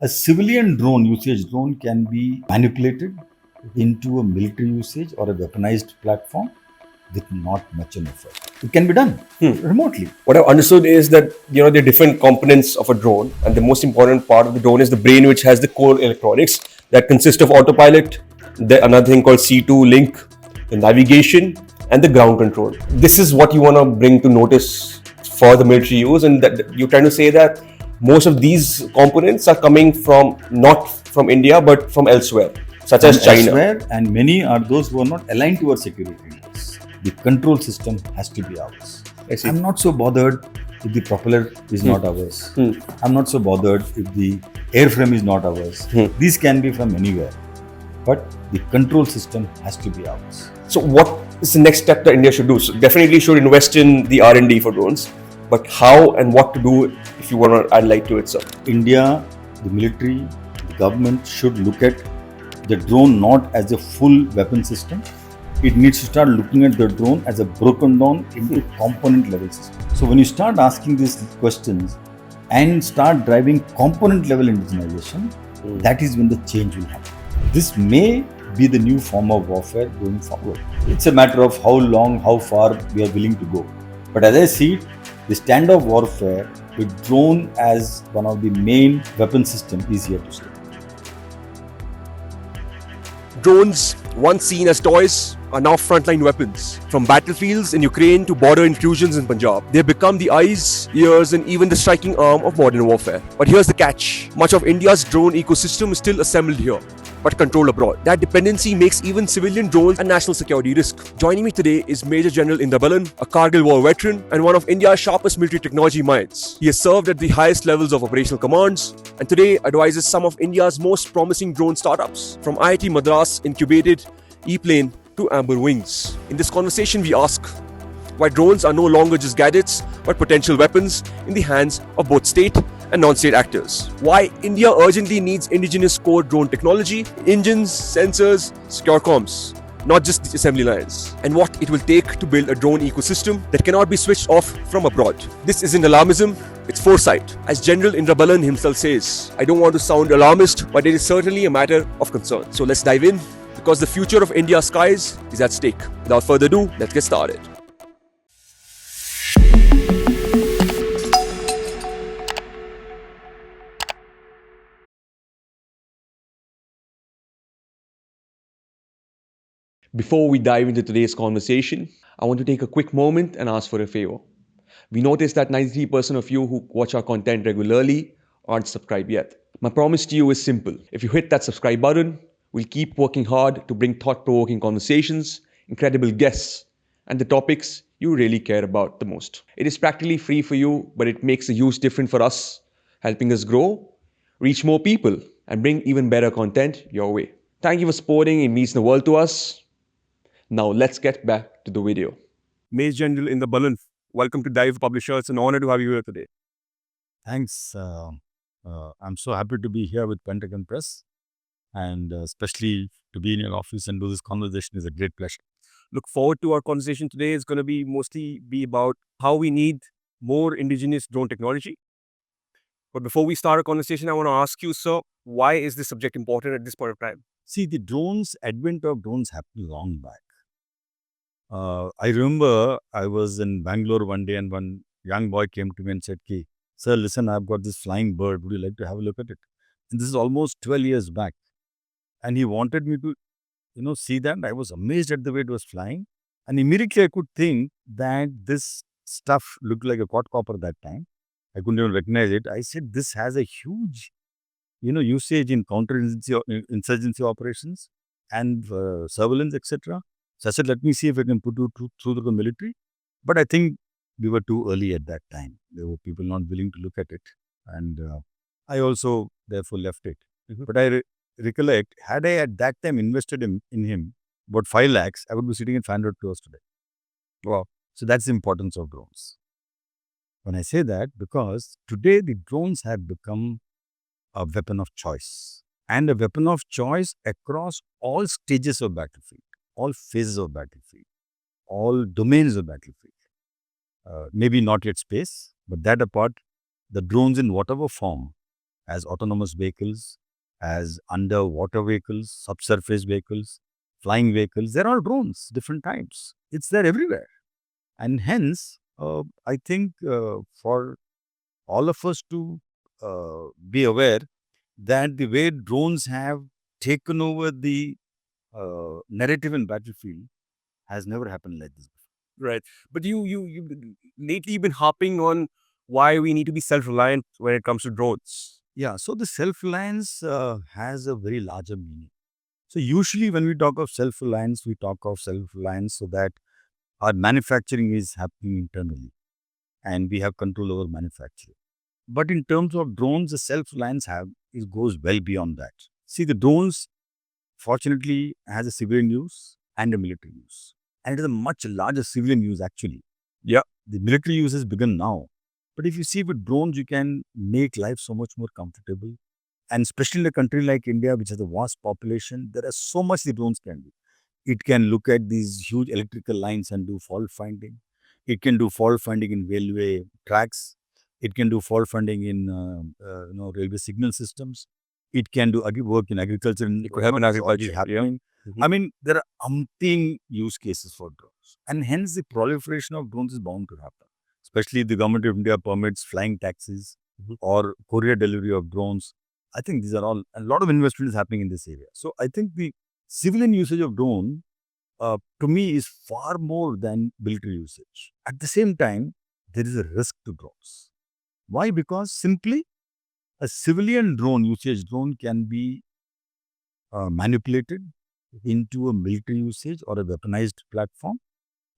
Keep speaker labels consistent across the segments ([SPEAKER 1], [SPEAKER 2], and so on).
[SPEAKER 1] A civilian drone can be manipulated into a military usage or a weaponized platform with not much an effort. It can be done remotely.
[SPEAKER 2] What I've understood is that there are different components of a drone, and the most important part of the drone is the brain, which has the core electronics that consist of autopilot, another thing called C2 link, the navigation, and the ground control. This is what you want to bring to notice for the military use, and that you're trying to say that most of these components are coming from not from India but from elsewhere, such as China.
[SPEAKER 1] Elsewhere, and many are those who are not aligned to our security interests. The control system has to be ours.
[SPEAKER 2] I see.
[SPEAKER 1] I'm not so bothered if the propeller is not ours. I'm not so bothered if the airframe is not ours. These can be from anywhere, but the control system has to be ours.
[SPEAKER 2] So what is the next step that India should do? So definitely should invest in the R&D for drones, but how and what to do if you want to add light to it, sir?
[SPEAKER 1] India, the military, the government should look at the drone not as a full weapon system. It needs to start looking at the drone as a broken down into component level system. So when you start asking these questions and start driving component level indigenization, that is when the change will happen. This may be the new form of warfare going forward. It's a matter of how long, how far we are willing to go. But as I see it, the standoff warfare with drone as one of the main weapon system is here to stay.
[SPEAKER 2] Drones, once seen as toys, are now frontline weapons. From battlefields in Ukraine to border intrusions in Punjab, they've become the eyes, ears, and even the striking arm of modern warfare. But here's the catch. Much of India's drone ecosystem is still assembled here, but controlled abroad. That dependency makes even civilian drones a national security risk. Joining me today is Major General Inderbalan, a Kargil war veteran and one of India's sharpest military technology minds. He has served at the highest levels of operational commands and today advises some of India's most promising drone startups, from IIT Madras incubated E-plane to Amber Wings. In this conversation, we ask why drones are no longer just gadgets but potential weapons in the hands of both state and non-state actors. Why India urgently needs indigenous core drone technology, engines, sensors, secure comms, not just the assembly lines, and what it will take to build a drone ecosystem that cannot be switched off from abroad. This isn't alarmism, it's foresight. As General Inderbalan himself says, I don't want to sound alarmist, but it is certainly a matter of concern. So let's dive in, because the future of India's skies is at stake. Without further ado, let's get started. Before we dive into today's conversation, I want to take a quick moment and ask for a favor. We noticed that 93% of you who watch our content regularly aren't subscribed yet. My promise to you is simple. If you hit that subscribe button, we'll keep working hard to bring thought-provoking conversations, incredible guests, and the topics you really care about the most. It is practically free for you, but it makes a huge difference for us, helping us grow, reach more people, and bring even better content your way. Thank you for supporting. It means the world to us. Now let's get back to the video. Major General Inderbalan, welcome to Dive Publishers. It's an honor to have you here today.
[SPEAKER 1] Thanks. I'm so happy to be here with Pentagon Press, and especially to be in your office and do this conversation is a great pleasure.
[SPEAKER 2] Look forward to our conversation today. It's going to be mostly about how we need more indigenous drone technology. But before we start our conversation, I want to ask you, sir, why is this subject important at this point of time?
[SPEAKER 1] See, the advent of drones happened long back. I remember I was in Bangalore one day and one young boy came to me and said, "Ki, sir, listen, I've got this flying bird. Would you like to have a look at it?" And this is almost 12 years back. And he wanted me to, see that. I was amazed at the way it was flying. And immediately I could think that this stuff looked like a quadcopter that time. I couldn't even recognize it. I said, this has a huge, usage in insurgency operations and surveillance, etc. So I said, let me see if I can put it through the military. But I think we were too early at that time. There were people not willing to look at it. And I also, therefore, left it. But I recollect, had I at that time invested in him about 5 lakhs, I would be sitting at 500 crores today. Wow. So that's the importance of drones. When I say that, because today the drones have become a weapon of choice, and a weapon of choice across all stages of battlefield, all phases of battlefield, all domains of battlefield. Maybe not yet space, but that apart, the drones in whatever form as autonomous vehicles, as underwater vehicles, subsurface vehicles, flying vehicles. They're all drones, different types. It's there everywhere. And hence, I think for all of us to be aware that the way drones have taken over the narrative in battlefield has never happened like this before.
[SPEAKER 2] Right. But you lately you've been harping on why we need to be self-reliant when it comes to drones.
[SPEAKER 1] Yeah, so the self-reliance has a very larger meaning. So usually when we talk of self-reliance, we talk of self-reliance so that our manufacturing is happening internally and we have control over manufacturing. But in terms of drones, the self-reliance it goes well beyond that. See, the drones fortunately has a civilian use and a military use. And it is a much larger civilian use actually.
[SPEAKER 2] Yeah.
[SPEAKER 1] The military use has begun now. But if you see with drones, you can make life so much more comfortable. And especially in a country like India, which has a vast population, there is so much the drones can do. It can look at these huge electrical lines and do fault finding. It can do fault finding in railway tracks. It can do fault finding in railway signal systems. It can do work in agriculture.
[SPEAKER 2] It could happen in agriculture.
[SPEAKER 1] Happening.
[SPEAKER 2] Mhm.
[SPEAKER 1] I mean, there are umpteen use cases for drones, and hence the proliferation of drones is bound to happen. Especially the government of India permits flying taxis or courier delivery of drones. I think these are all a lot of investment is happening in this area. So I think the civilian usage of drone to me is far more than military usage. At the same time, there is a risk to drones. Why? Because simply a civilian drone can be manipulated into a military usage or a weaponized platform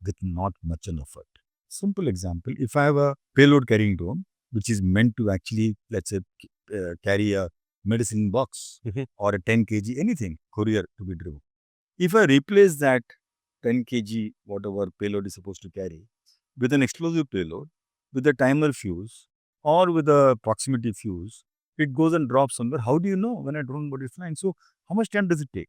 [SPEAKER 1] with not much an effort. Simple example, if I have a payload carrying drone, which is meant to actually, let's say, carry a medicine box or a 10 kg, anything, courier to be driven. If I replace that 10 kg, whatever payload is supposed to carry, with an explosive payload, with a timer fuse, or with a proximity fuse, it goes and drops somewhere. How do you know when a drone body is flying? So, how much time does it take?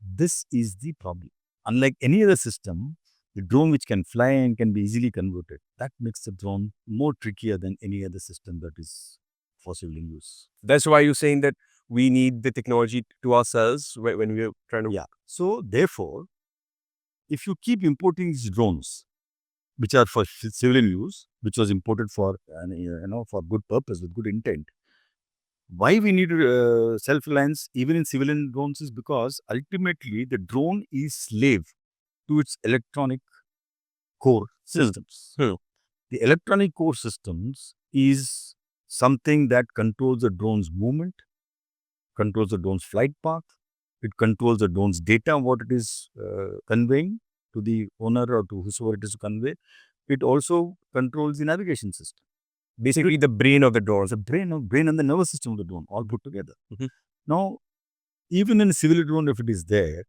[SPEAKER 1] This is the problem. Unlike any other system, the drone which can fly and can be easily converted, that makes the drone more trickier than any other system that is for civilian use.
[SPEAKER 2] That's why you're saying that we need the technology to ourselves when we're trying to.
[SPEAKER 1] Yeah. So, therefore, if you keep importing these drones, which are for civilian use, which was imported for for good purpose with good intent. Why we need self-reliance even in civilian drones is because ultimately the drone is slave to its electronic core systems. The electronic core systems is something that controls the drone's movement, controls the drone's flight path, it controls the drone's data, what it is conveying to the owner or to whosoever it is to convey. It also controls the navigation system.
[SPEAKER 2] Basically, the brain of the drone.
[SPEAKER 1] The brain and the nervous system of the drone all put together. Now, even in a civil drone, if it is there,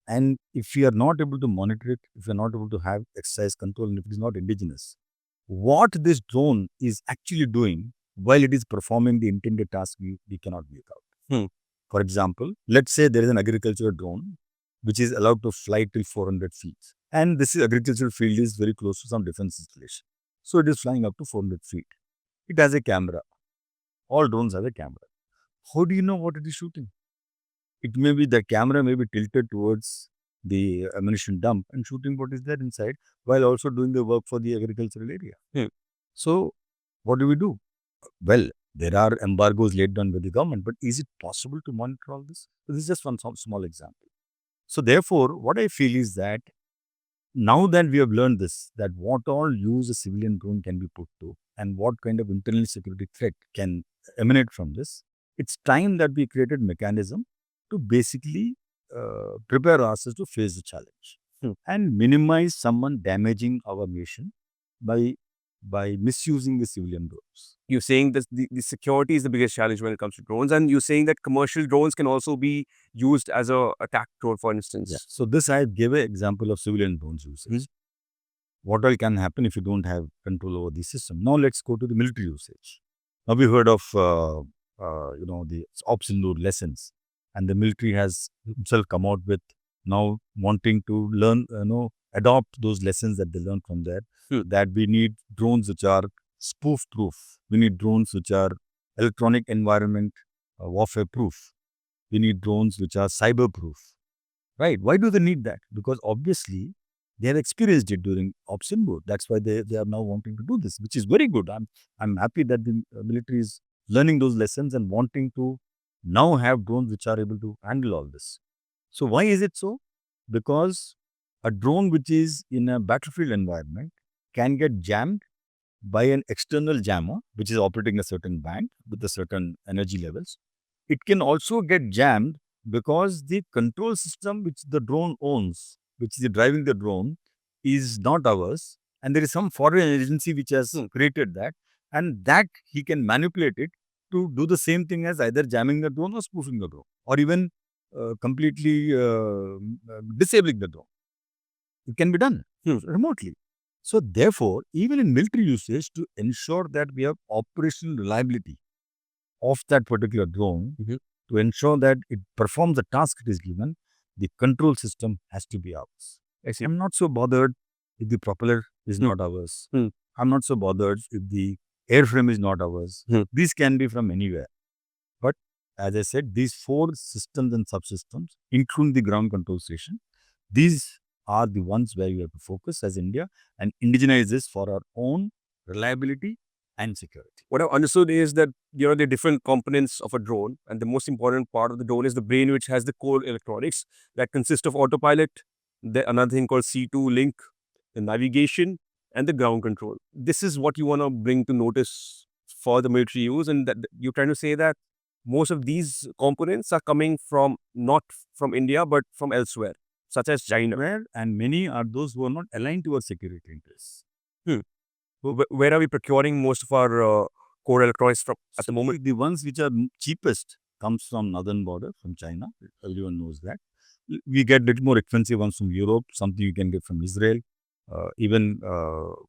[SPEAKER 1] and if we are not able to monitor it, if we are not able to have exercise control, and if it is not indigenous, what this drone is actually doing while it is performing the intended task, we cannot make out. For example, let's say there is an agricultural drone which is allowed to fly till 400 feet. And this agricultural field is very close to some defense installation. So it is flying up to 400 feet. It has a camera. All drones have a camera. How do you know what it is shooting? It may be the camera may be tilted towards the ammunition dump and shooting what is there inside while also doing the work for the agricultural area. So what do? Well, there are embargoes laid down by the government, but is it possible to monitor all this? So this is just one small example. So therefore, what I feel is that now that we have learned this, that what all use a civilian drone can be put to and what kind of internal security threat can emanate from this, it's time that we created mechanism to basically prepare ourselves to face the challenge and minimize someone damaging our nation by misusing the civilian drones.
[SPEAKER 2] You're saying that the security is the biggest challenge when it comes to drones, and you're saying that commercial drones can also be used as a attack drone, for instance.
[SPEAKER 1] Yeah. So this I gave an example of civilian drones usage. What all can happen if you don't have control over the system? Now let's go to the military usage. Now we heard of the ops in lessons, and the military has himself come out with now wanting to learn, adopt those lessons that they learned from there. That we need drones which are spoof proof. We need drones which are electronic environment warfare proof. We need drones which are cyber proof. Right? Why do they need that? Because obviously they have experienced it during Ops Inboard. That's why they are now wanting to do this, which is very good. I'm happy that the military is learning those lessons and wanting to now have drones which are able to handle all this. So why is it so? Because a drone which is in a battlefield environment can get jammed by an external jammer which is operating a certain band with a certain energy levels. It can also get jammed because the control system which the drone owns, which is driving the drone, is not ours, and there is some foreign agency which has created that, and that he can manipulate it to do the same thing as either jamming the drone or spoofing the drone, or even completely disabling the drone. It can be done remotely. So therefore, even in military usage, to ensure that we have operational reliability of that particular drone, to ensure that it performs the task it is given, the control system has to be ours. I'm not so bothered if the propeller is not ours. I'm not so bothered if the airframe is not ours. These can be from anywhere. But as I said, these 4 systems and subsystems, including the ground control station, these are the ones where we have to focus as India and indigenize this for our own reliability and security.
[SPEAKER 2] What I've understood is that there are different components of a drone, and the most important part of the drone is the brain, which has the core electronics that consist of autopilot, another thing called C2 link, the navigation, and the ground control. This is what you want to bring to notice for the military use, and that you're trying to say that most of these components are coming from not from India but from elsewhere, such as China.
[SPEAKER 1] And many are those who are not aligned to our security interests.
[SPEAKER 2] Where are we procuring most of our core electronics from at the moment?
[SPEAKER 1] The ones which are cheapest comes from northern border, from China. Everyone knows that. We get little more expensive ones from Europe, something you can get from Israel. Even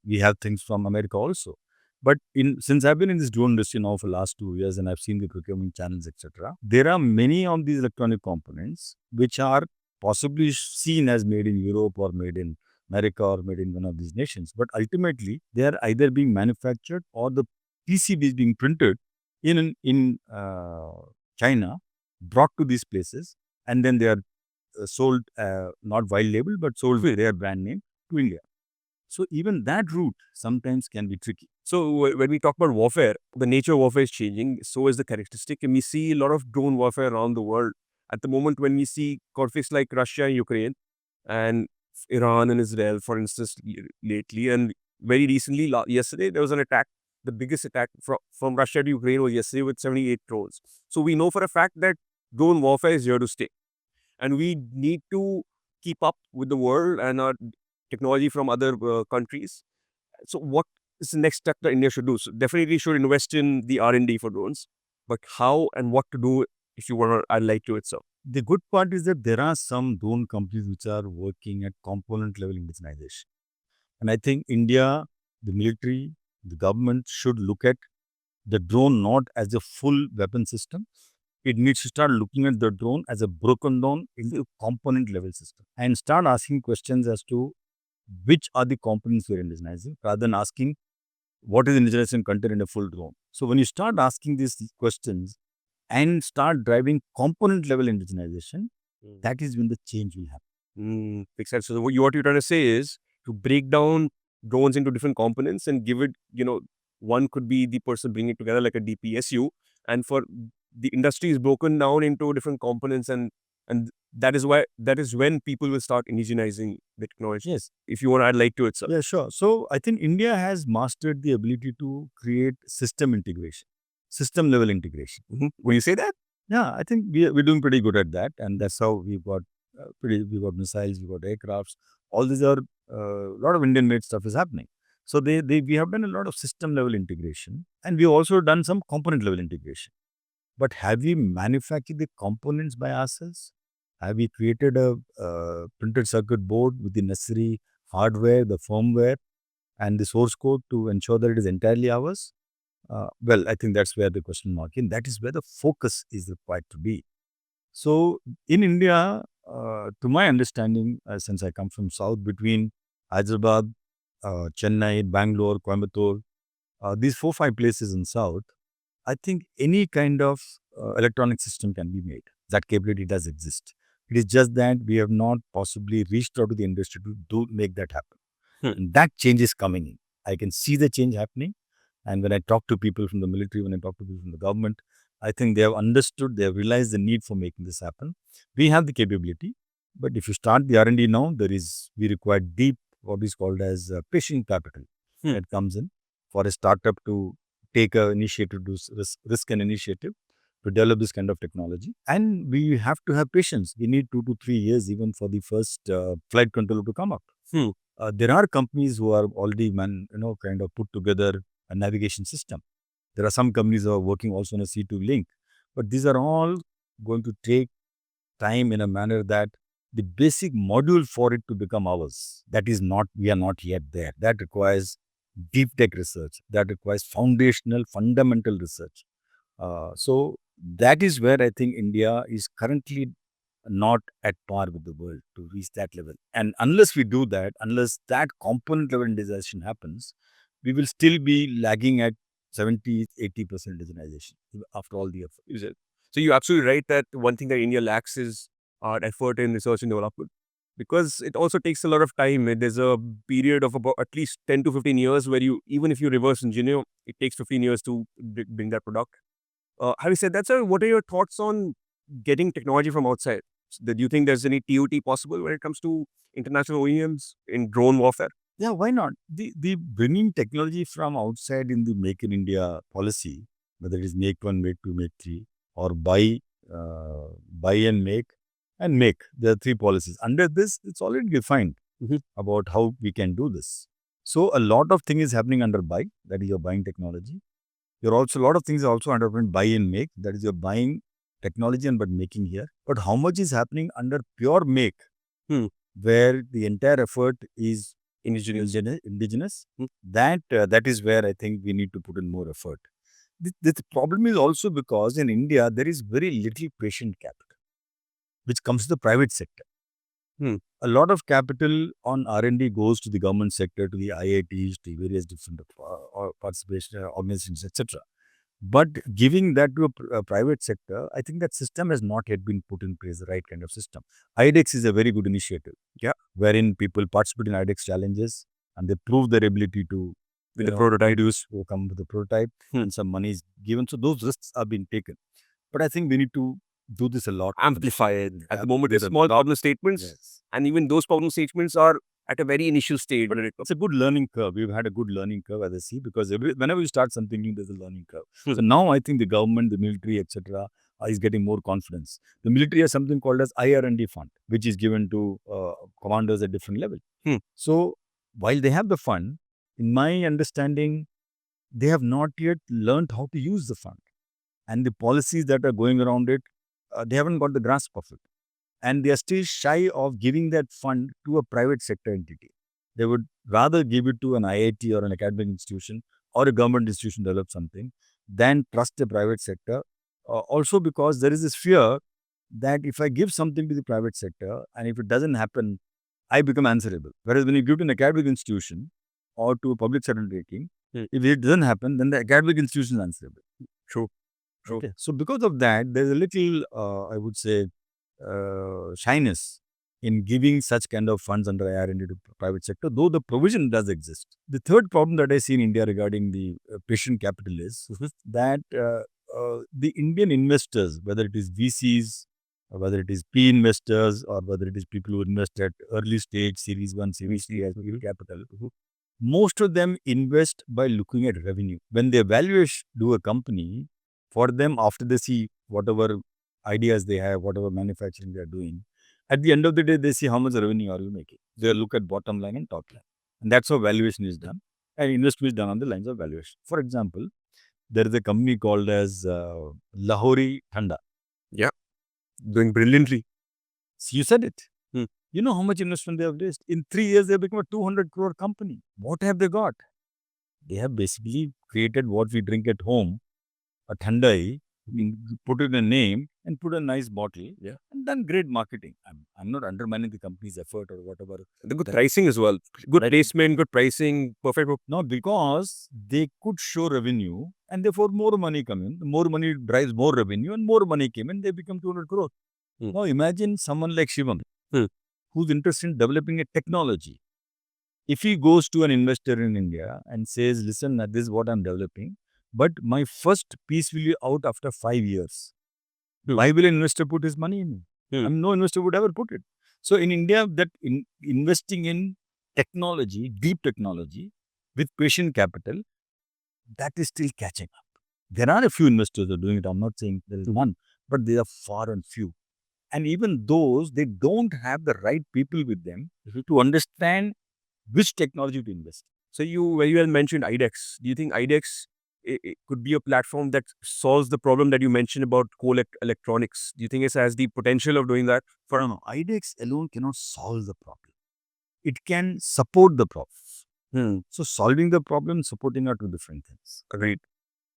[SPEAKER 1] we have things from America also. But since I've been in this drone industry now for the last 2 years and I've seen the procurement channels, etc., there are many of these electronic components which are possibly seen as made in Europe or made in America or made in one of these nations. But ultimately, they are either being manufactured or the PCB is being printed in China, brought to these places, and then they are sold, not white label, but sold with their brand name to India. So even that route sometimes can be tricky.
[SPEAKER 2] So when we talk about warfare, the nature of warfare is changing. So is the characteristic, and we see a lot of drone warfare around the world. At the moment, when we see conflicts like Russia and Ukraine, and Iran and Israel, for instance, lately, and very recently, yesterday, there was an attack. The biggest attack from Russia to Ukraine was yesterday with 78 drones. So we know for a fact that drone warfare is here to stay. And we need to keep up with the world and our technology from other countries. So what is the next step that India should do? So definitely should invest in the R&D for drones. But how and what to do if you want to highlight to itself?
[SPEAKER 1] The good part is that there are some drone companies which are working at component level indigenization. And I think India, the military, the government should look at the drone not as a full weapon system. It needs to start looking at the drone as a broken down into a component level system and start asking questions as to which are the components we're indigenizing rather than asking what is indigenization content in a full drone. So when you start asking these questions and start driving component level indigenization, that is when the change will happen.
[SPEAKER 2] Makes sense. So what you're trying to say is to break down drones into different components and give it, one could be the person bringing it together like a DPSU, and for the industry is broken down into different components, and that is when people will start indigenizing the technology.
[SPEAKER 1] Yes.
[SPEAKER 2] If you want to add light to it, sir.
[SPEAKER 1] Yeah, sure. So I think India has mastered the ability to create system integration, system level integration.
[SPEAKER 2] Will you say that?
[SPEAKER 1] Yeah, I think we're doing pretty good at that, and that's how we've got we've got missiles, we've got aircrafts. All these are a lot of Indian made stuff is happening. So we have done a lot of system level integration, and we've also done some component level integration. But have we manufactured the components by ourselves? Have we created a printed circuit board with the necessary hardware, the firmware, and the source code to ensure that it is entirely ours? Well, I think that's where the question mark is. That is where the focus is required to be. So in India, to my understanding, since I come from South, between Hyderabad, Chennai, Bangalore, Coimbatore, these 4-5 places in South, I think any kind of electronic system can be made. That capability does exist. It is just that we have not possibly reached out to the industry to make that happen. And that change is coming in. I can see the change happening. And when I talk to people from the military, when I talk to people from the government, I think they have understood, they have realized the need for making this happen. We have the capability, but if you start the R&D now, we require deep, what is called as patient capital that comes in for a startup to take a initiative, to risk an initiative to develop this kind of technology. And we have to have patience. We need 2 to 3 years even for the first flight controller to come up. There are companies who are already kind of put together a navigation system. There are some companies who are working also on a C2 link, but these are all going to take time in a manner that the basic module for it to become ours, we are not yet there. That requires deep tech research. That requires fundamental research. So that is where I think India is currently not at par with the world to reach that level. And unless we do that, unless that component level indigenization happens, we will still be lagging at 70-80% indigenization after all the effort.
[SPEAKER 2] Is it? So you're absolutely right that one thing that India lacks is effort in research and development, because it also takes a lot of time. There's a period of about at least 10 to 15 years where even if you reverse engineer, it takes 15 years to bring that product. Having said that, sir, what are your thoughts on getting technology from outside? Do you think there's any TOT possible when it comes to international OEMs in drone warfare?
[SPEAKER 1] Yeah, why not? The bringing technology from outside in the Make in India policy, whether it is Make 1, Make 2, Make 3, or buy and make, there are three policies. Under this, it's already defined about how we can do this. So a lot of things is happening under buy, that is your buying technology. A lot of things are also under buy and make, that is your buying technology and but making here. But how much is happening under pure make, where the entire effort is indigenous, that is where I think we need to put in more effort. The problem is also because in India, there is very little patient capital, which comes to the private sector. A lot of capital on R&D goes to the government sector, to the IITs, to various different participation organizations, etc. But giving that to a private sector, I think that system has not yet been put in place, the right kind of system. iDEX is a very good initiative, wherein people participate in iDEX challenges and they prove their ability to
[SPEAKER 2] With the prototype.
[SPEAKER 1] who come with the prototype, and some money is given. So those risks are being taken. But I think we need to do this a lot.
[SPEAKER 2] Amplify it. At the moment, there's small problem statements, and even those problem statements are at a very initial stage.
[SPEAKER 1] It's a good learning curve. We've had a good learning curve, as I see, because whenever you start something new, there's a learning curve. So now I think the government, the military, etc., is getting more confidence. The military has something called as IR&D fund, which is given to commanders at different levels. So while they have the fund, in my understanding, they have not yet learned how to use the fund. And the policies that are going around it, they haven't got the grasp of it. And they are still shy of giving that fund to a private sector entity. They would rather give it to an IIT or an academic institution or a government institution to develop something than trust the private sector. Also because there is this fear that if I give something to the private sector and if it doesn't happen, I become answerable. Whereas when you give to an academic institution or to a public sector undertaking, if it doesn't happen, then the academic institution is answerable.
[SPEAKER 2] True.
[SPEAKER 1] Okay. So because of that, there's a little, I would say, shyness in giving such kind of funds under IR&D to private sector, though the provision does exist. The third problem that I see in India regarding the patient capital is that the Indian investors, whether it is VCs, or whether it is P investors, or whether it is people who invest at early stage, Series 1, Series 3 as capital, most of them invest by looking at revenue. When they do a company, for them, after they see whatever ideas they have, whatever manufacturing they are doing, at the end of the day, they see how much revenue are you making. They look at bottom line and top line. And that's how valuation is done. And investment is done on the lines of valuation. For example, there is a company called as Lahori Thanda.
[SPEAKER 2] Yeah, doing brilliantly.
[SPEAKER 1] So you said it. You know how much investment they have raised? In 3 years, they have become a 200 crore company. What have they got? They have basically created what we drink at home, a Thandai, put it in a name and put a nice bottle, and done great marketing. I'm not undermining the company's effort or whatever.
[SPEAKER 2] The good pricing as well. Good placement, good pricing, perfect.
[SPEAKER 1] No, because they could show revenue And therefore, more money come in. More money drives more revenue, and more money came in. They become 200 crores. Now imagine someone like Shivam, who's interested in developing a technology. If he goes to an investor in India and says, listen, this is what I'm developing, but my first piece will be out after 5 years. Why will an investor put his money in? I mean, no investor would ever put it. So in India, that investing in technology, deep technology, with patient capital, that is still catching up. There are a few investors who are doing it. I'm not saying there is none, but they are far and few. And even those, they don't have the right people with them to understand which technology to invest.
[SPEAKER 2] So you very well mentioned iDEX. Do you think iDEX it could be a platform that solves the problem that you mentioned about coal electronics? Do you think it has the potential of doing that?
[SPEAKER 1] No, iDEX alone cannot solve the problem. It can support the problem. So solving the problem, supporting are two different things.
[SPEAKER 2] Agreed.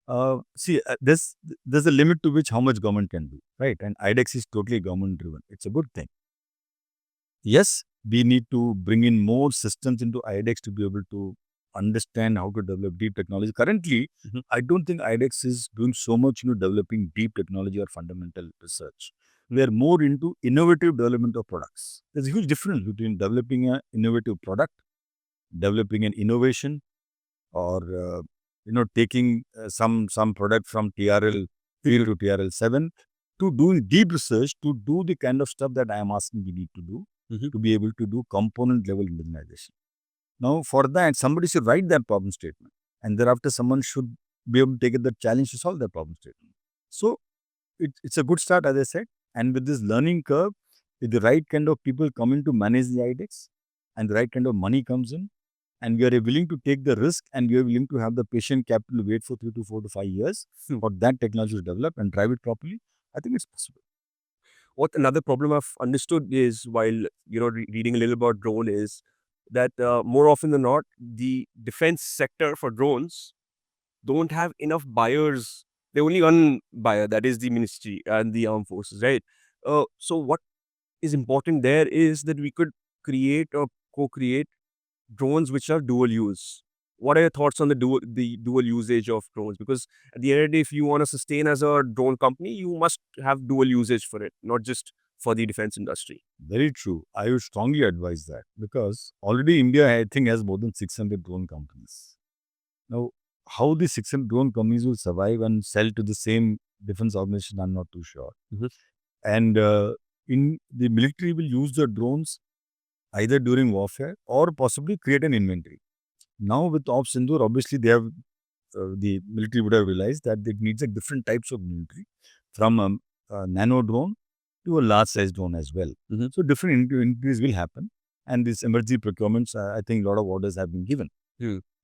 [SPEAKER 1] There's a limit to which how much government can do, right? And iDEX is totally government driven. It's a good thing. Yes, we need to bring in more systems into iDEX to be able to understand how to develop deep technology. Currently, I don't think iDEX is doing so much developing deep technology or fundamental research. We are more into innovative development of products. There's a huge difference between developing an innovative product, developing an innovation, or taking some product from TRL 3 to TRL 7 to doing deep research to do the kind of stuff that I am asking we need to do to be able to do component level indigenization. Now, for that, somebody should write that problem statement, and thereafter someone should be able to take the challenge to solve that problem statement. So, it's a good start, as I said, and with this learning curve, with the right kind of people coming to manage the iDEX, and the right kind of money comes in, and we are willing to take the risk, and we are willing to have the patient capital wait for 3 to 4 to 5 years for that technology to develop and drive it properly, I think it's possible.
[SPEAKER 2] What another problem I've understood is while reading a little about drone is that more often than not, the defense sector for drones don't have enough buyers. They only one buyer, that is the ministry and the armed forces, right? So what is important there is that we could create or co-create drones which are dual use. What are your thoughts on the dual usage of drones? Because at the end of the day, if you want to sustain as a drone company, you must have dual usage for it, not just for the defense industry.
[SPEAKER 1] Very true. I would strongly advise that because already India, I think, has more than 600 drone companies. Now, how the 600 drone companies will survive and sell to the same defense organization, I'm not too sure. And in the military will use the drones either during warfare or possibly create an inventory. Now with Op Sindoor, obviously they have the military would have realized that it needs different types of military, from a nano drone to a large size drone as well. So different increase will happen, and these emergency procurements, I think a lot of orders have been given.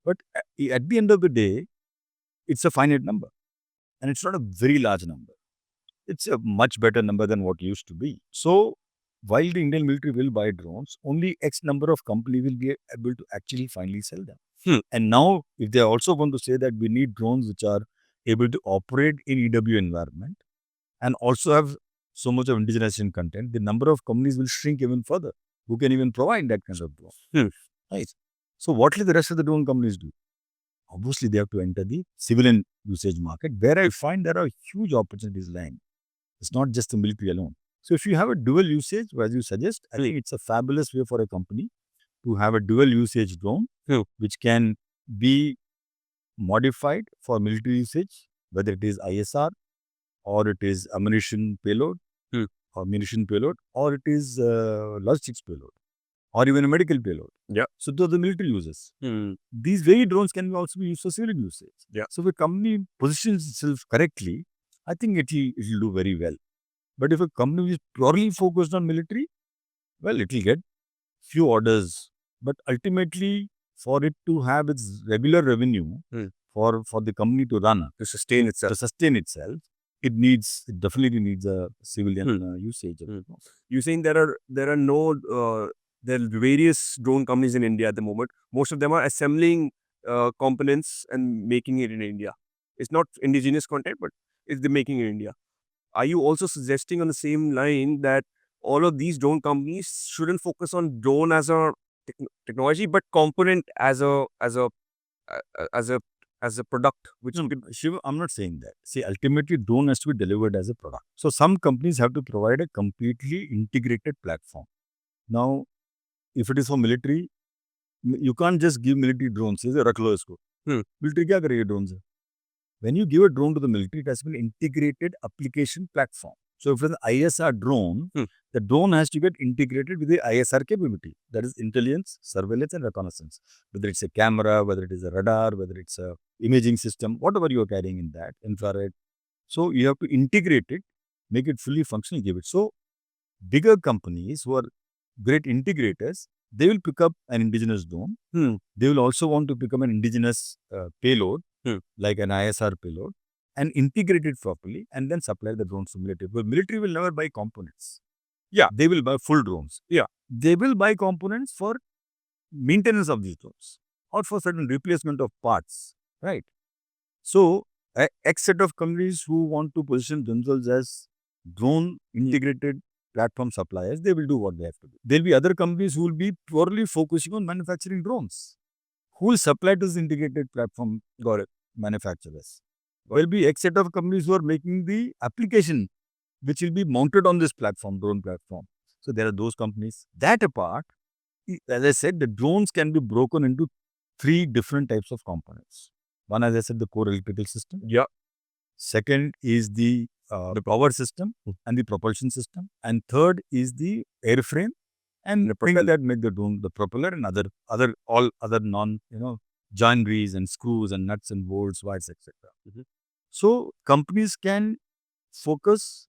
[SPEAKER 1] But at the end of the day, it's a finite number, and it's not a very large number. It's a much better number than what used to be. So while the Indian military will buy drones, only X number of companies will be able to actually finally sell them. And now, if they are also going to say that we need drones which are able to operate in EW environment and also have so much of indigenization content, the number of companies will shrink even further who can even provide that kind of drone. Right. So what will the rest of the drone companies do? Obviously, they have to enter the civilian usage market, where I find there are huge opportunities lying. It's not just the military alone. So if you have a dual usage, as you suggest, I think it's a fabulous way for a company to have a dual usage drone, which can be modified for military usage, whether it is ISR or it is ammunition payload or munition payload, or it is logistics payload, or even a medical payload. So those are the military uses. These very drones can also be used for civilian usage. So if a company positions itself correctly, I think it will do very well. But if a company is purely focused on military, well, it will get few orders. But ultimately, for it to have its regular revenue, for the company to run,
[SPEAKER 2] to sustain itself,
[SPEAKER 1] it definitely needs a civilian usage.
[SPEAKER 2] You're saying there are various drone companies in India at the moment. Most of them are assembling components and making it in India. It's not indigenous content, but it's the making in India. Are you also suggesting on the same line that all of these drone companies shouldn't focus on drone as a technology, but component as a as a product, which
[SPEAKER 1] No, Shiva, I'm not saying that. See, ultimately, drone has to be delivered as a product. So some companies have to provide a completely integrated platform. Now, if it is for military, you can't just give military drones. Say, रख लो इसको. Military क्या करेगी drones से? When you give a drone to the military, it has to be an integrated application platform. So if it's an ISR drone, the drone has to get integrated with the ISR capability. That is intelligence, surveillance, and reconnaissance. Whether it's a camera, whether it is a radar, whether it's a imaging system, whatever you are carrying in that, infrared. So you have to integrate it, make it fully functional, give it. So bigger companies who are great integrators, they will pick up an indigenous drone. They will also want to pick up an indigenous payload, like an ISR payload, and integrate it properly and then supply the drones to military. But military will never buy components.
[SPEAKER 2] Yeah.
[SPEAKER 1] They will buy full drones.
[SPEAKER 2] Yeah.
[SPEAKER 1] They will buy components for maintenance of these drones or for certain replacement of parts, right? So, X set of companies who want to position themselves as drone integrated platform suppliers, they will do what they have to do. There will be other companies who will be purely focusing on manufacturing drones, who will supply to this integrated platform manufacturers. There will be X set of companies who are making the application which will be mounted on this platform, drone platform. So there are those companies. That apart, as I said, the drones can be broken into 3 different types of components. One, as I said, the core electrical system.
[SPEAKER 2] Yeah.
[SPEAKER 1] Second is the power system and the propulsion system. And third is the airframe and the things that make the drone, the propeller and all other non, joineries and screws and nuts and bolts, wires, etc. So companies can focus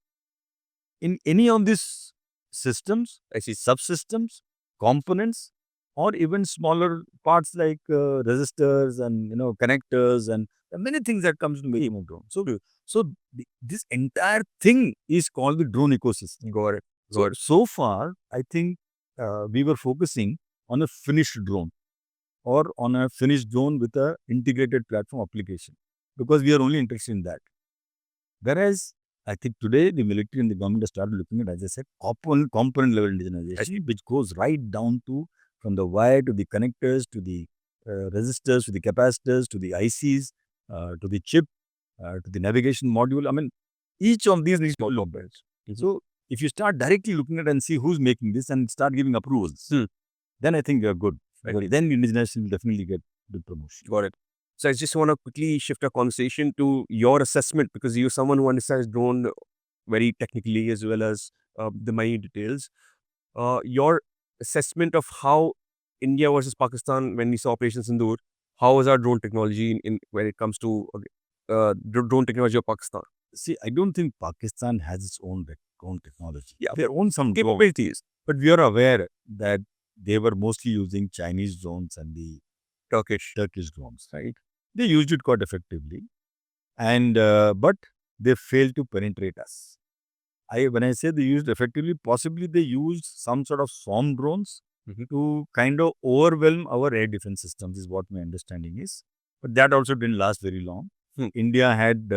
[SPEAKER 1] in any of these systems, subsystems, components, or even smaller parts like resistors and connectors and many things that comes to making a drone. So this entire thing is called the drone ecosystem.
[SPEAKER 2] Got it.
[SPEAKER 1] So far, I think we were focusing on a finished drone or on a finished drone with a integrated platform application because we are only interested in that. Whereas I think today the military and the government have started looking at, as I said, component level indigenization, which goes right down to from the wire to the connectors to the resistors to the capacitors to the ICs to the chip to the navigation module. I mean, each of these needs to be built. So if you start directly looking at and see who's making this and start giving approvals, then I think you're good. Right. Then indigenization will definitely get good promotion.
[SPEAKER 2] Got it. So I just want to quickly shift our conversation to your assessment because you're someone who understands drone very technically as well as the minute details. Your assessment of how India versus Pakistan when we saw Operation Sindoor, how was our drone technology in when it comes to drone technology of Pakistan?
[SPEAKER 1] See, I don't think Pakistan has its own technology.
[SPEAKER 2] Yeah,
[SPEAKER 1] they own some
[SPEAKER 2] capabilities,
[SPEAKER 1] but we are aware that they were mostly using Chinese drones and the Turkish drones, right? They used it quite effectively, and but they failed to penetrate us. When I say they used effectively, possibly they used some sort of swarm drones to kind of overwhelm our air defense systems, is what my understanding is. But that also didn't last very long. India had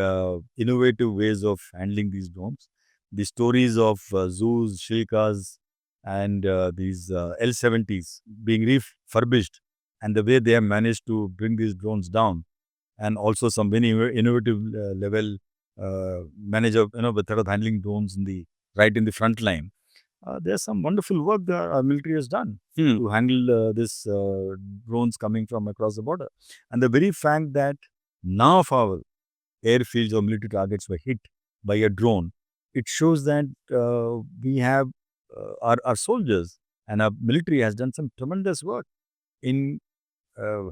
[SPEAKER 1] innovative ways of handling these drones. The stories of Zeus, Shilkas, and these L-70s being refurbished, and the way they have managed to bring these drones down, and also some very innovative level manager, method of handling drones in the front line. There's some wonderful work that our military has done to handle this drones coming from across the border. And the very fact that none of our airfields or military targets were hit by a drone, it shows that we have our soldiers and our military has done some tremendous work in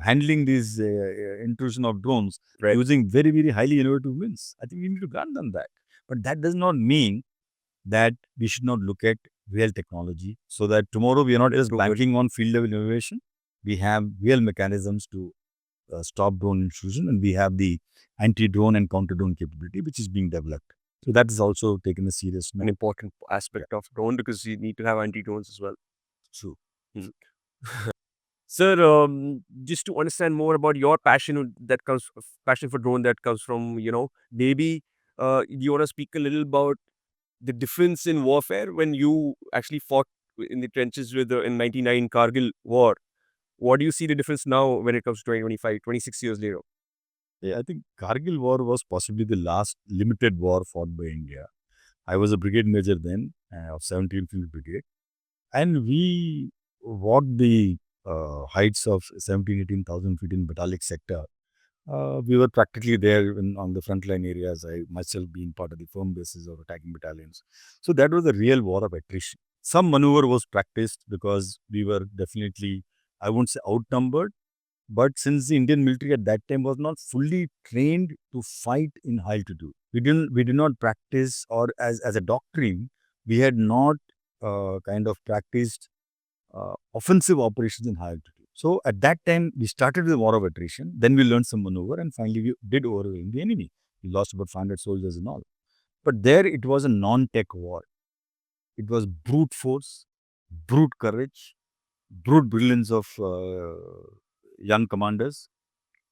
[SPEAKER 1] handling these intrusion of drones using very, very highly innovative means. I think we need to grant them that. But that does not mean that we should not look at real technology so that tomorrow we are not just banking on field level innovation. We have real mechanisms to stop drone intrusion, and we have the anti-drone and counter-drone capability which is being developed. So that is also taken a serious note.
[SPEAKER 2] An important aspect of drone because you need to have anti-drones as well.
[SPEAKER 1] True.
[SPEAKER 2] Sir, just to understand more about your passion passion for drone that comes from, maybe you want to speak a little about the difference in warfare when you actually fought in the trenches with in 99 Kargil war. What do you see the difference now when it comes to 2025, 26 years later?
[SPEAKER 1] I think Kargil war was possibly the last limited war fought by India. I was a brigade major then of 17th Field Brigade, and we walked the heights of 17, 18,000 feet in Batalic sector. We were practically there on the frontline areas, I myself being part of the firm bases of attacking battalions. So that was a real war of attrition. Some maneuver was practiced because we were definitely, I won't say outnumbered, but since the Indian military at that time was not fully trained to fight in high altitude, we did not practice, or as a doctrine, we had not kind of practiced offensive operations in high altitude. So at that time, we started with the war of attrition. Then we learned some maneuver, and finally we did overwhelm the enemy. We lost about 500 soldiers and all. But there it was a non-tech war. It was brute force, brute courage, brute brilliance of young commanders,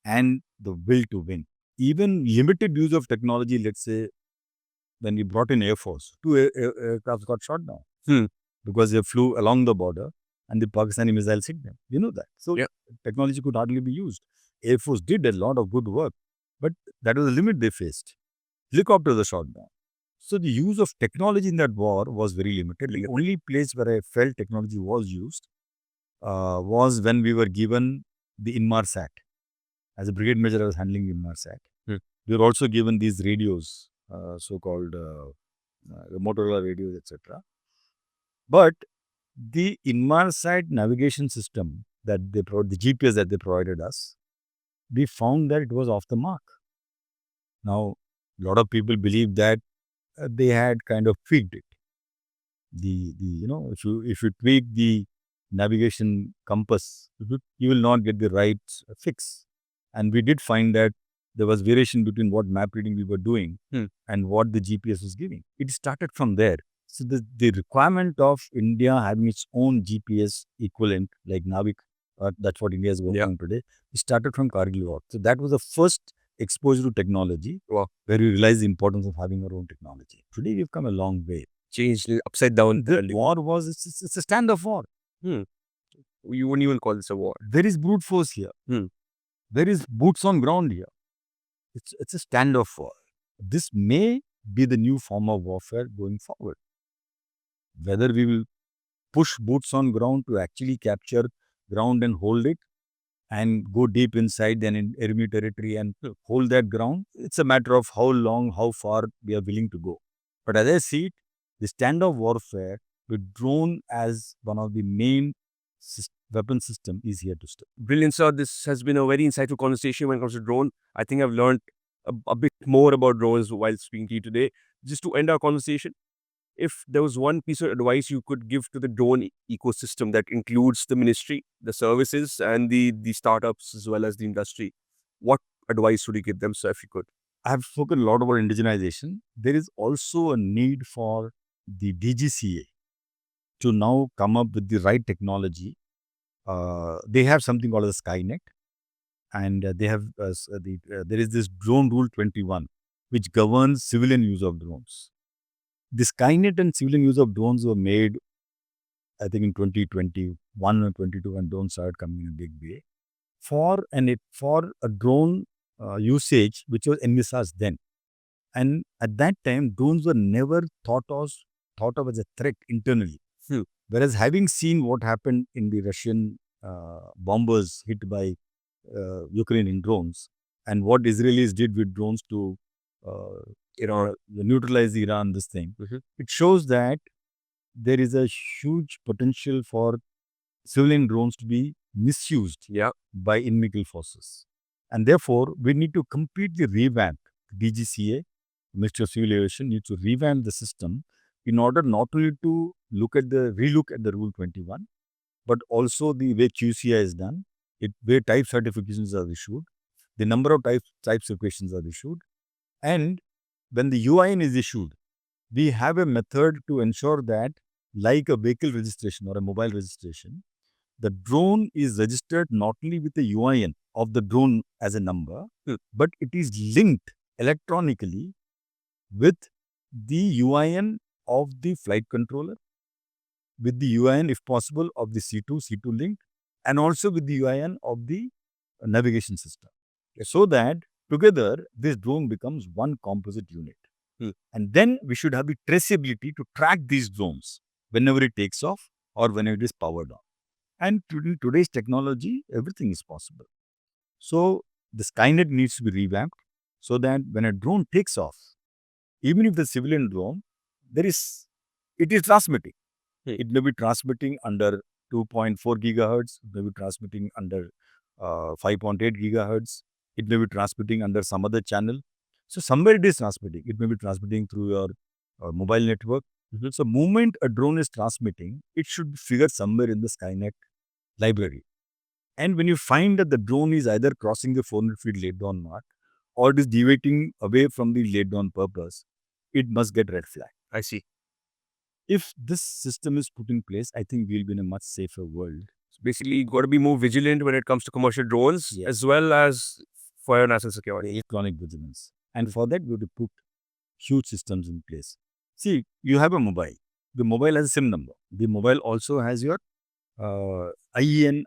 [SPEAKER 1] and the will to win. Even limited use of technology, let's say, when we brought in Air Force, two aircrafts got shot down because they flew along the border and the Pakistani missiles hit them. You know that. So technology could hardly be used. Air Force did a lot of good work, but that was the limit they faced. Helicopters were shot down. So the use of technology in that war was very limited. The only place where I felt technology was used was when we were given the Inmarsat. As a brigade major, I was handling the Inmarsat. We were also given these radios, so-called Motorola radios, etc. But the Inmarsat navigation system that they provided, the GPS that they provided us, we found that it was off the mark. Now, a lot of people believe that they had kind of tweaked it. If you tweak the navigation compass, you will not get the right fix. And we did find that there was variation between what map reading we were doing and what the GPS was giving. It started from there. So the requirement of India having its own GPS equivalent, like Navik, that's what India is working on today, it started from Kargil War. So that was the first exposure to technology where we realized the importance of having our own technology. Today we've come a long way.
[SPEAKER 2] Changed upside down.
[SPEAKER 1] The war was, it's a standoff war.
[SPEAKER 2] You wouldn't even call this a war.
[SPEAKER 1] There is brute force here. There is boots on ground here. It's a standoff war. This may be the new form of warfare going forward. Whether we will push boots on ground to actually capture ground and hold it and go deep inside an enemy territory and hold that ground, it's a matter of how long, how far we are willing to go. But as I see it, the standoff warfare with drone as one of the main weapon system is here to stay.
[SPEAKER 2] Brilliant, sir. This has been a very insightful conversation when it comes to drone. I think I've learned a bit more about drones while speaking to you today. Just to end our conversation, if there was one piece of advice you could give to the drone ecosystem that includes the ministry, the services, and the startups as well as the industry, what advice would you give them, sir, if you could?
[SPEAKER 1] I have spoken a lot about indigenization. There is also a need for the DGCA to now come up with the right technology. They have something called as Skynet, and they have there is this Drone Rule 21, which governs civilian use of drones. The Skynet and civilian use of drones were made, I think, in 2021 or 22, when drones started coming in a big way, for a drone usage which was envisaged then. And at that time, drones were never thought of as a threat internally. Whereas having seen what happened in the Russian bombers hit by Ukrainian drones, and what Israelis did with drones to Iran, neutralize Iran, this thing, it shows that there is a huge potential for civilian drones to be misused by inimical forces. And therefore, we need to completely revamp DGCA, Ministry of Civil Aviation needs to revamp the system in order not only to relook at the Rule 21, but also the way QCI is done, where type certifications are issued, the number of type certifications are issued, and when the UIN is issued, we have a method to ensure that, like a vehicle registration or a mobile registration, the drone is registered not only with the UIN of the drone as a number, but it is linked electronically with the UIN of the flight controller, with the UIN, if possible, of the C2 link, and also with the UIN of the navigation system. So that Together, this drone becomes one composite unit. And then we should have the traceability to track these drones whenever it takes off or whenever it is powered on. And today's technology, everything is possible. So the Skynet needs to be revamped so that when a drone takes off, even if the civilian drone, it is transmitting. It may be transmitting under 2.4 gigahertz, it may be transmitting under 5.8 gigahertz, it may be transmitting under some other channel. So somewhere it is transmitting. It may be transmitting through your mobile network. So moment a drone is transmitting, it should be figured somewhere in the Skynet library. And when you find that the drone is either crossing the 400 feet laid down mark or it is deviating away from the laid down purpose, it must get red flag.
[SPEAKER 2] I see.
[SPEAKER 1] If this system is put in place, I think we'll be in a much safer world.
[SPEAKER 2] So basically, you got to be more vigilant when it comes to commercial drones,
[SPEAKER 1] Yes.
[SPEAKER 2] as well as for your national security.
[SPEAKER 1] Electronic vigilance. And for that, we have to put huge systems in place. See, you have a mobile. The mobile has a SIM number. The mobile also has your IEIN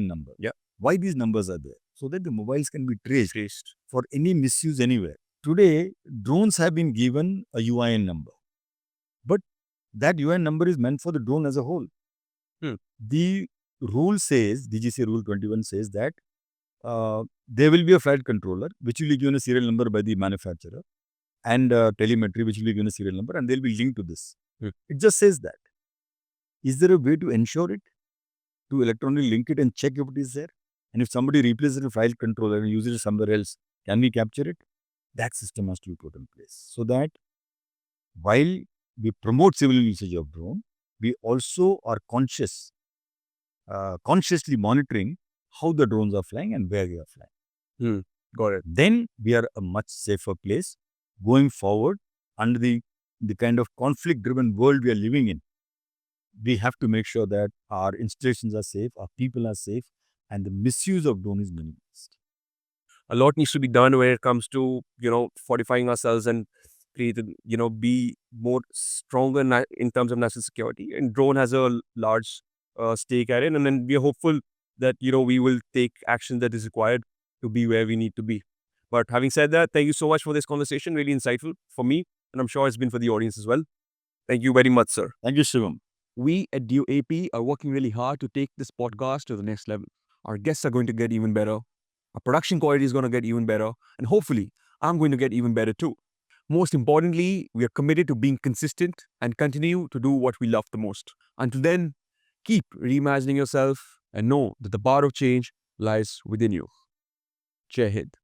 [SPEAKER 1] number.
[SPEAKER 2] Yeah.
[SPEAKER 1] Why these numbers are there? So that the mobiles can be traced for any misuse anywhere. Today, drones have been given a UIN number. But that UIN number is meant for the drone as a whole. The rule says, DGCA Rule 21 says that there will be a flight controller which will be given a serial number by the manufacturer and telemetry which will be given a serial number and they'll be linked to this. It just says that. Is there a way to ensure it? To electronically link it and check if it is there? And if somebody replaces the flight controller and uses it somewhere else, can we capture it? That system has to be put in place. So that while we promote civilian usage of drone, we also are consciously monitoring how the drones are flying and where they are flying.
[SPEAKER 2] Got it.
[SPEAKER 1] Then we are a much safer place going forward under the kind of conflict-driven world we are living in. We have to make sure that our installations are safe, our people are safe, and the misuse of drone is minimized.
[SPEAKER 2] A lot needs to be done when it comes to, fortifying ourselves and be more stronger in terms of national security. And drone has a large stake at it. And then we are hopeful that, we will take action that is required to be where we need to be. But having said that, thank you so much for this conversation. Really insightful for me. And I'm sure it's been for the audience as well. Thank you very much, sir.
[SPEAKER 1] Thank you, Shivam.
[SPEAKER 3] We at DOAP are working really hard to take this podcast to the next level. Our guests are going to get even better. Our production quality is going to get even better. And hopefully, I'm going to get even better too. Most importantly, we are committed to being consistent and continue to do what we love the most. Until then, keep reimagining yourself and know that the power of change lies within you. Jai Hind.